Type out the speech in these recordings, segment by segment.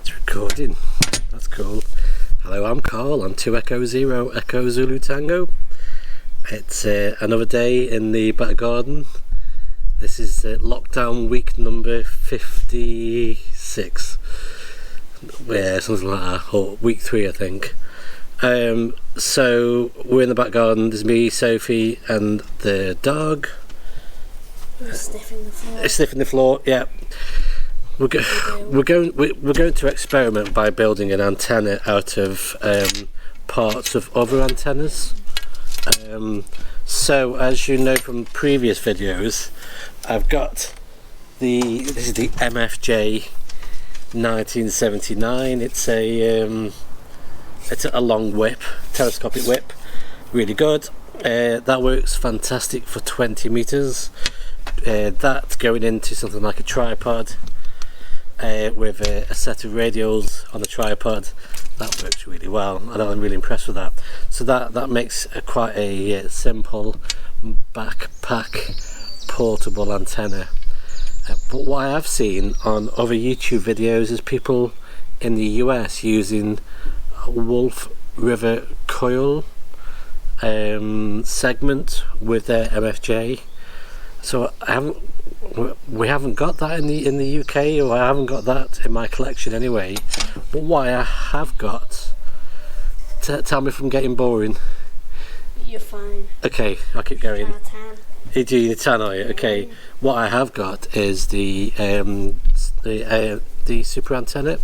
It's recording. That's cool. Hello, I'm Carl on 2 Echo Zero Echo Zulu Tango. It's another day in the back garden. This is lockdown week number 56. Yeah, something like that. Or week 3, I think. So we're in the back garden. There's me, Sophie, and the dog. Sniffing the floor. It's sniffing the floor. Yeah. We're going to experiment by building an antenna out of parts of other antennas. So as you know from previous videos, I've got this is the MFJ 1979. It's a long whip, telescopic whip, really good. That works fantastic for 20 meters. That going into something like a tripod. With a set of radials on the tripod, that works really well, and I'm really impressed with that. So that makes quite a simple backpack portable antenna. But what I have seen on other YouTube videos is people in the US using a Wolf River coil segment with their MFJ. So we haven't got that in the UK, or I haven't got that in my collection anyway. But what I have got, tell me if I'm getting boring. You're fine. Okay, I'll keep going. Tan. You're doing the tan, are you? Okay. What I have got is the Superantenna.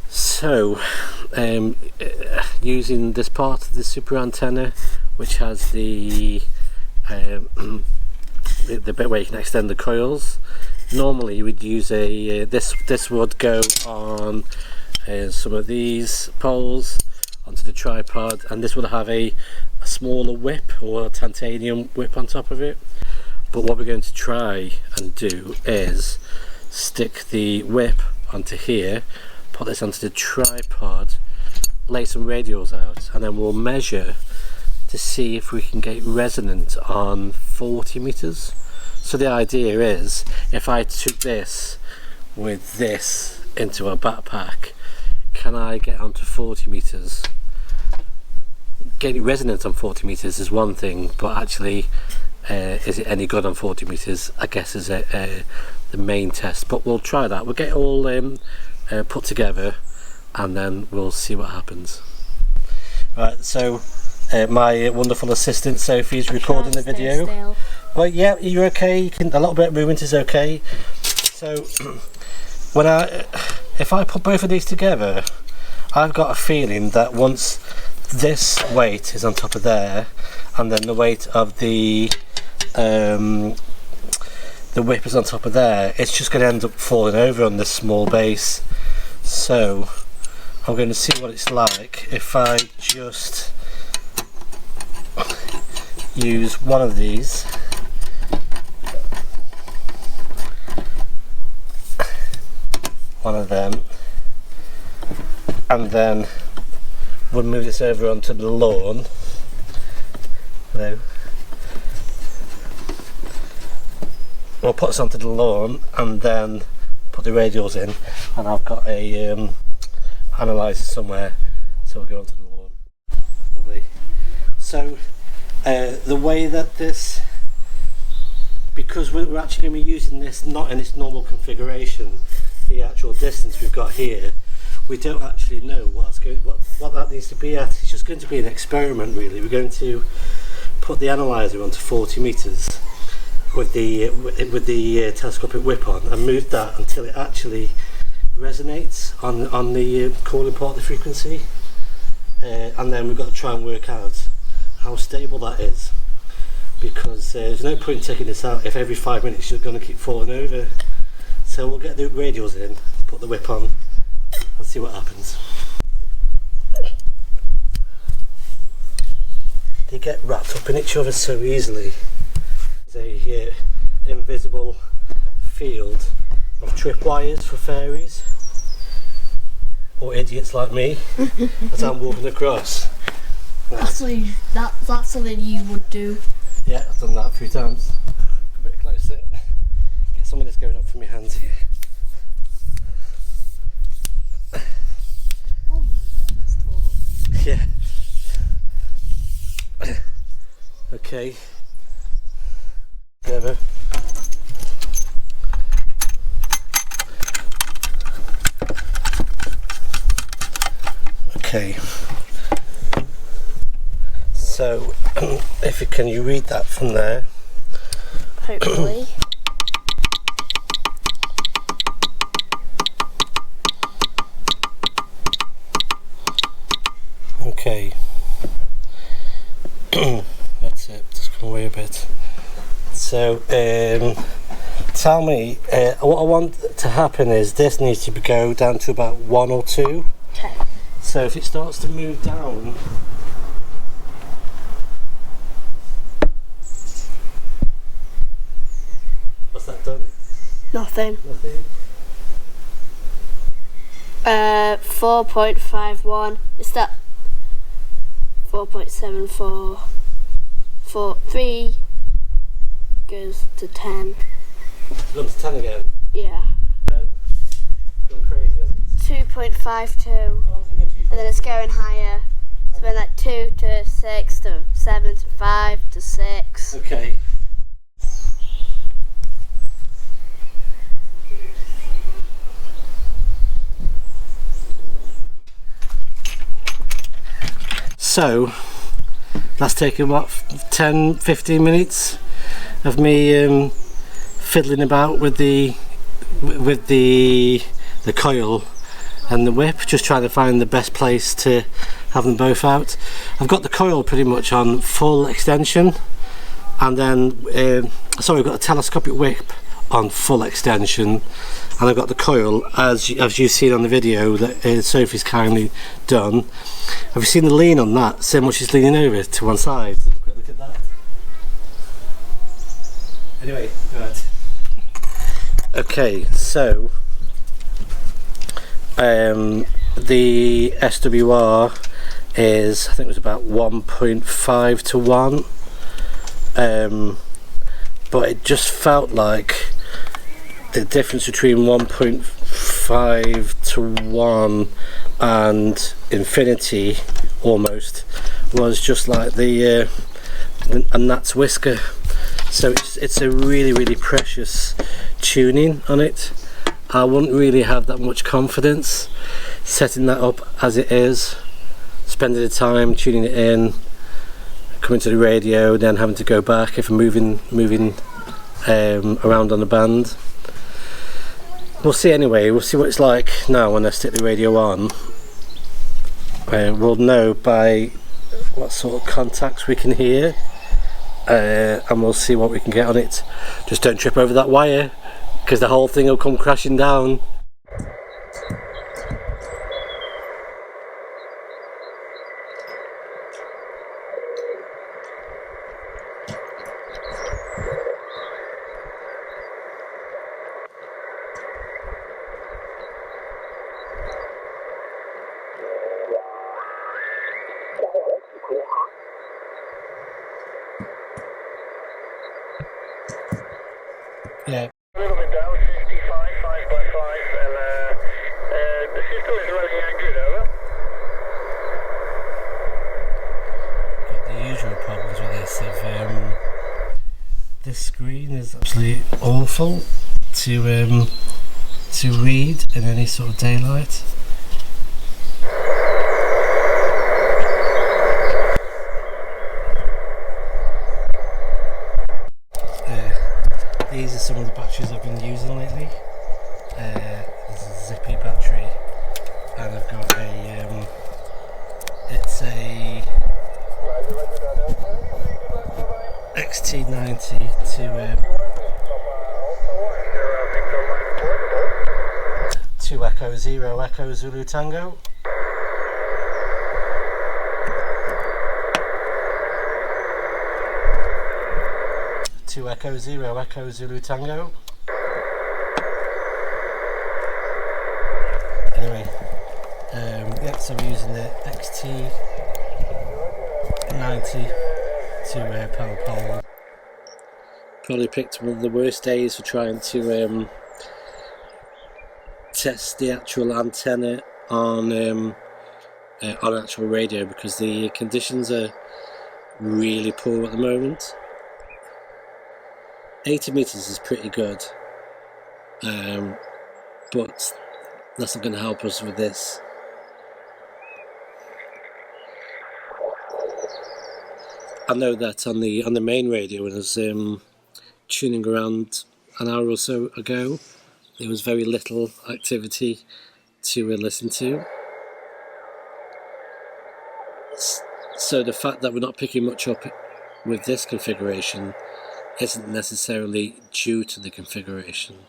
So, using this part of the Superantenna, which has the bit where you can extend the coils. Normally you would use this would go on some of these poles onto the tripod, and this would have a smaller whip or a titanium whip on top of it. But what we're going to try and do is stick the whip onto here, put this onto the tripod, lay some radials out, and then we'll measure to see if we can get resonant on 40 meters. So the idea is, if I took this with this into a backpack, can I get onto 40 meters? Getting resonant on 40 meters is one thing, but actually is it any good on 40 meters, I guess, is the main test. But we'll try that. We'll get it all put together, and then we'll see what happens. Right, so my wonderful assistant Sophie is recording the video. Still. Well, yeah, you're okay. You can, a little bit of movement is okay. So if I put both of these together, I've got a feeling that once this weight is on top of there, and then the weight of the whip is on top of there, it's just going to end up falling over on this small base. So I'm going to see what it's like if I just use one of these, one of them, and then we'll move this over onto the lawn. Hello. We'll put this onto the lawn and then put the radials in, and I've got a analyzer somewhere, so we'll go onto the lawn. Lovely. So the way that this, because we're actually going to be using this not in its normal configuration, the actual distance we've got here, we don't actually know what that needs to be at. It's just going to be an experiment, really. We're going to put the analyzer onto 40 meters with the telescopic whip on, and move that until it actually resonates on the calling part of the frequency, and then we've got to try and work out how stable that is, because there's no point taking this out if every 5 minutes you're going to keep falling over. So we'll get the radials in, put the whip on, and see what happens. They get wrapped up in each other so easily. There's a invisible field of tripwires for fairies, or idiots like me, as I'm walking across. That's something you would do. Yeah, I've done that a few times. A bit closer. Get some of this going up from your hands here. Yeah. Okay. Together. Okay. So, if you can, you read that from there? Hopefully. Okay. That's it. Just come away a bit. So, tell me, what I want to happen is this needs to go down to about 1 or 2. Okay. So if it starts to move down, what's that done? Nothing. Nothing. 4.51. Is that 4.74? 3 goes to 10. It's gone to 10 again. Yeah. Gone crazy, hasn't it? 2.52. And then it's going higher. So then like 2 to 6 to 7 to 5 to 6. Okay. So that's taken what, 10-15 minutes of me fiddling about with the coil and the whip, just trying to find the best place to have them both out. I've got the coil pretty much on full extension, and then I've got a telescopic whip on full extension, and I've got the coil as you've seen on the video that Sophie's kindly done. Have you seen the lean on that? So much is leaning over to one side. Have a quick look at that. Anyway, right. Okay, so the SWR is, I think it was about 1.5 to 1, but it just felt like the difference between 1.5 to 1 and infinity almost was just like a gnat's whisker. So it's a really precious tuning on it. I wouldn't really have that much confidence setting that up as it is, spending the time tuning it in, coming to the radio, then having to go back if I'm moving around on the band. We'll see anyway. We'll see what it's like now when I stick the radio on. We'll know by what sort of contacts we can hear, and we'll see what we can get on it. Just don't trip over that wire, because the whole thing will come crashing down. Yeah. A little bit down, 55, 5 by 5, and the system is running good, over. Got the usual problems with this this screen is absolutely awful to read in any sort of daylight. These are some of the batteries I've been using lately. There's a Zippy battery, and I've got it's a XT90 to Echo Zero Echo Zulu Tango. To Echo Zero Echo Zulu Tango. Anyway, so we're using the XT90 to power pole. Probably picked one of the worst days for trying to test the actual antenna on on actual radio, because the conditions are really poor at the moment. 80 meters is pretty good, but that's not going to help us with this. I know that on the main radio, when I was tuning around an hour or so ago, there was very little activity to listen to. So the fact that we're not picking much up with this configuration isn't necessarily due to the configuration.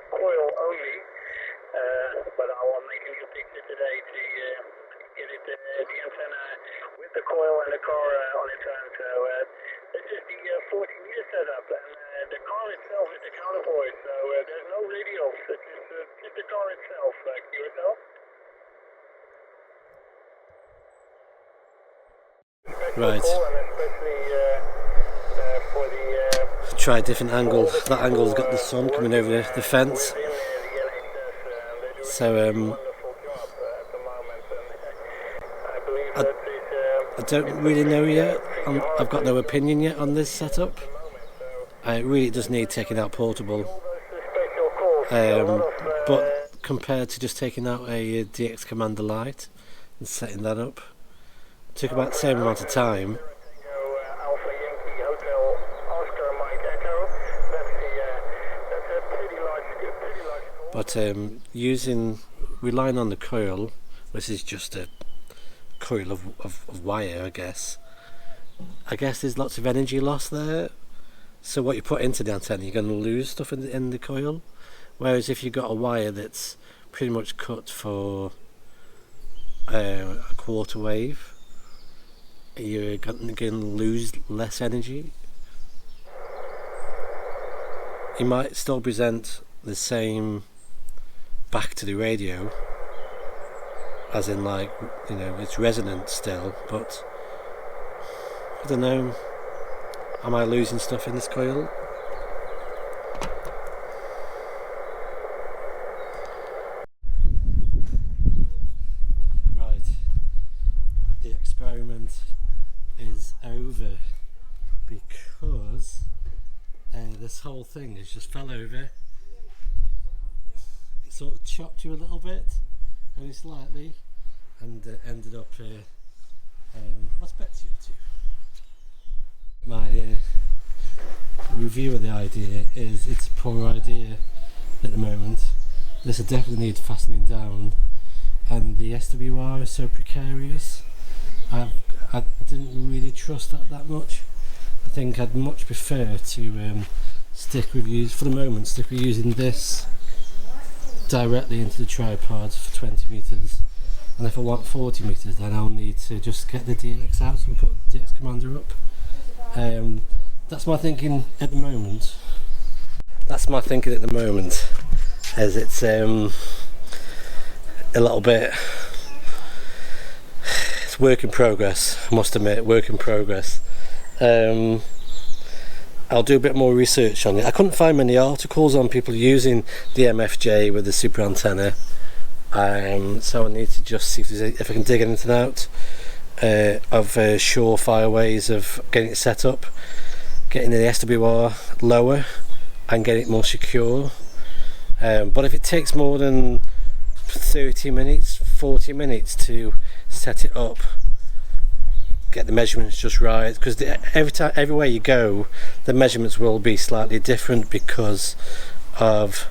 Coil only, but I will make a picture today to get it the antenna with the coil and the car on its own. So this is the 40 meter setup, and the car itself is the counterpoint. So there's no radials. It's just the car itself. QSL. Right. Try a different angle. That angle's got the sun coming over the fence. So I don't really know yet. I've got no opinion yet on this setup. It really does need taking out portable. But compared to just taking out a DX Commander Lite and setting that up, it took about the same amount of time. But relying on the coil, which is just a coil of wire, I guess there's lots of energy loss there. So what you put into the antenna, you're going to lose stuff in the coil. Whereas if you've got a wire that's pretty much cut for a quarter wave, you're going to lose less energy. You might still present the same back to the radio, as in, like, you know, it's resonant still, but I don't know, am I losing stuff in this coil? Right, the experiment is over because this whole thing has just fell over. It sort of chopped you a little bit, only slightly, and ended up. What's Betsy up to? My review of the idea is it's a poor idea at the moment. This will definitely need fastening down, and the SWR is so precarious. I didn't really trust that much. I think I'd much prefer to stick with using this directly into the tripod for 20 meters, and if I want 40 meters, then I'll need to just get the DX out and put the DX Commander up. That's my thinking at the moment. As it's a little bit, it's work in progress, I must admit, work in progress. I'll do a bit more research on it. I couldn't find many articles on people using the MFJ with the Superantenna, so I need to just see if I can dig anything out of surefire ways of getting it set up, getting the SWR lower and getting it more secure. But if it takes more than 30 minutes, 40 minutes to set it up, get the measurements just right, because everywhere you go, the measurements will be slightly different because of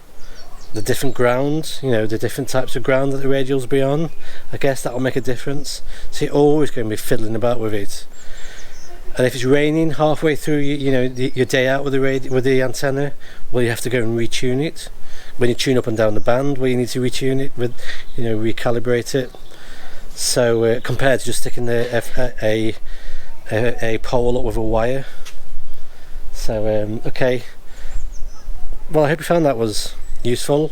the different ground, you know, the different types of ground that the radials be on. I guess that will make a difference. So you're always going to be fiddling about with it. And if it's raining halfway through, your day out with the antenna, well, you have to go and retune it. When you tune up and down the band, well, you need to retune it with, recalibrate it. So compared to just sticking a pole up with a wire. So okay. Well, I hope you found that was useful.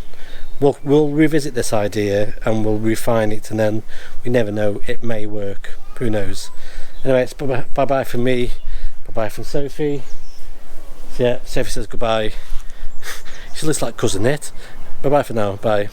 We'll revisit this idea and we'll refine it, and then we never know, it may work. Who knows? Anyway, it's bye bye for me. Goodbye from Sophie. So yeah, Sophie says goodbye. She looks like cousin Nit. Bye bye for now. Bye.